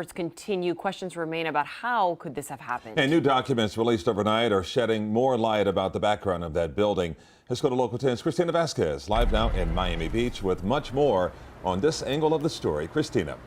Continue. Questions remain about how could this have happened. And new documents released overnight are shedding more light about the background of that building. Let's go to Local 10's Christina Vasquez, live now in Miami Beach with much more on this angle of the story. Christina.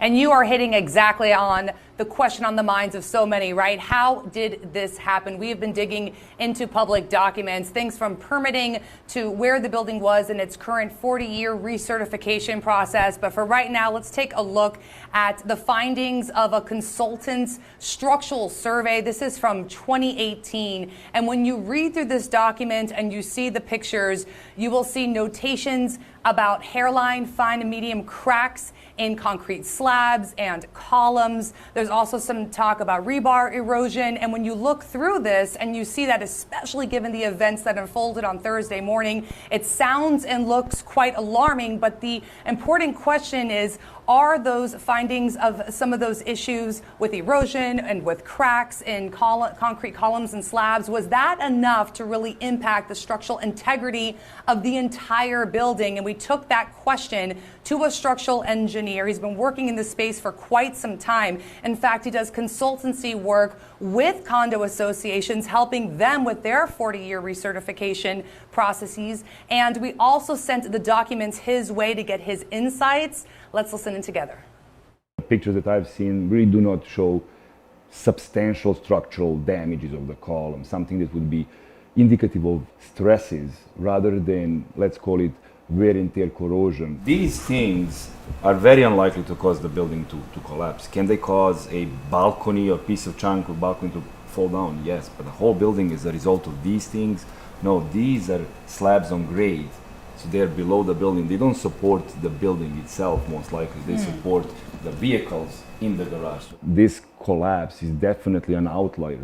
And you are hitting exactly on the question on the minds of so many, right? How did this happen? We have been digging into public documents, things from permitting to where the building was in its current 40-year recertification process. But for right now, let's take a look at the findings of a consultant's structural survey. This is from 2018. And when you read through this document and you see the pictures, you will see notations about hairline, fine and medium cracks in concrete slabs and columns. There's also some talk about rebar erosion. And when you look through this and you see that, especially given the events that unfolded on Thursday morning, it sounds and looks quite alarming. But the important question is, are those findings of some of those issues with erosion and with cracks in concrete columns and slabs, was that enough to really impact the structural integrity of the entire building? And we took that question to a structural engineer. He's been working in this space for quite some time. In fact, he does consultancy work with condo associations, helping them with their 40-year recertification processes. And we also sent the documents his way to get his insights. Let's listen in together. The pictures that I've seen really do not show substantial structural damages of the column, something that would be indicative of stresses rather than, let's call it, wear and tear corrosion. These things are very unlikely to cause the building to collapse. Can they cause a balcony or piece of chunk of balcony to fall down? Yes, but the whole building is a result of these things. No, these are slabs on grade. So they're below the building. They don't support the building itself, most likely. They support the vehicles in the garage. This collapse is definitely an outlier.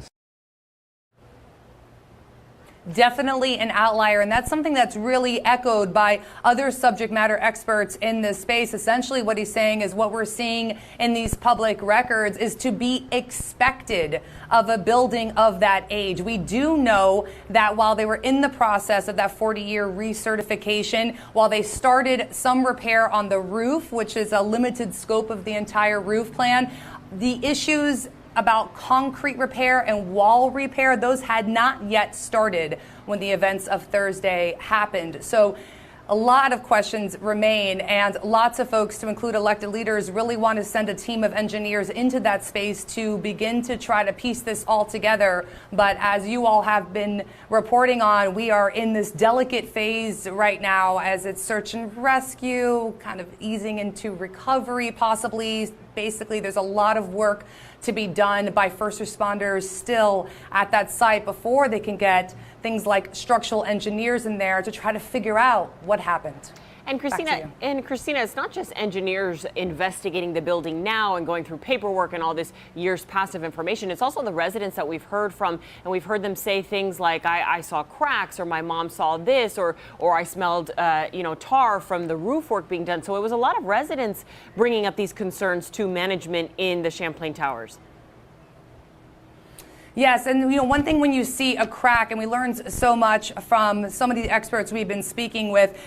Definitely an outlier, and that's something that's really echoed by other subject matter experts in this space. Essentially what he's saying is what we're seeing in these public records is to be expected of a building of that age. We do know that while they were in the process of that 40-year recertification, while they started some repair on the roof, which is a limited scope of the entire roof plan, the issues about concrete repair and wall repair, those had not yet started when the events of Thursday happened. So a lot of questions remain, and lots of folks, to include elected leaders, really want to send a team of engineers into that space to begin to try to piece this all together. But as you all have been reporting on, we are in this delicate phase right now as it's search and rescue, kind of easing into recovery possibly. Basically, there's a lot of work to be done by first responders still at that site before they can get things like structural engineers in there to try to figure out what happened. And Christina, it's not just engineers investigating the building now and going through paperwork and all this years past of information. It's also the residents that we've heard from, and we've heard them say things like, I saw cracks, or my mom saw this, or I smelled tar from the roof work being done. So it was a lot of residents bringing up these concerns to management in the Champlain Towers. Yes, and one thing when you see a crack, and we learned so much from some of the experts we've been speaking with,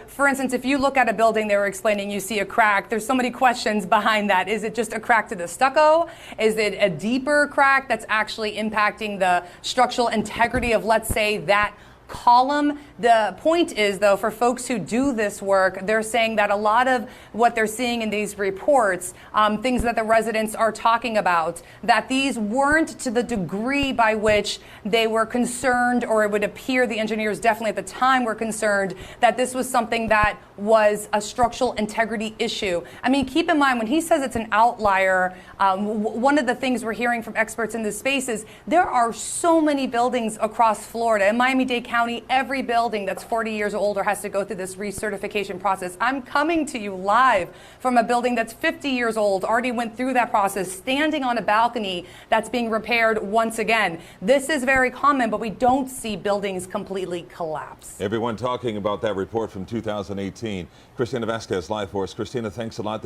for instance, if you look at a building, they were explaining you see a crack, there's so many questions behind that. Is it just a crack to the stucco? Is it a deeper crack that's actually impacting the structural integrity of, let's say, that column? The point is, though, for folks who do this work, they're saying that a lot of what they're seeing in these reports, things that the residents are talking about, that these weren't to the degree by which they were concerned, or it would appear the engineers definitely at the time were concerned, that this was something that was a structural integrity issue. I mean, keep in mind, when he says it's an outlier, one of the things we're hearing from experts in this space is there are so many buildings across Florida. In Miami-Dade County, every building that's 40 years old or has to go through this recertification process. I'm coming to you live from a building that's 50 years old, already went through that process, standing on a balcony that's being repaired once again. This is very common, but we don't see buildings completely collapse. Everyone talking about that report from 2018. Christina Vasquez, live for us. Christina, thanks a lot.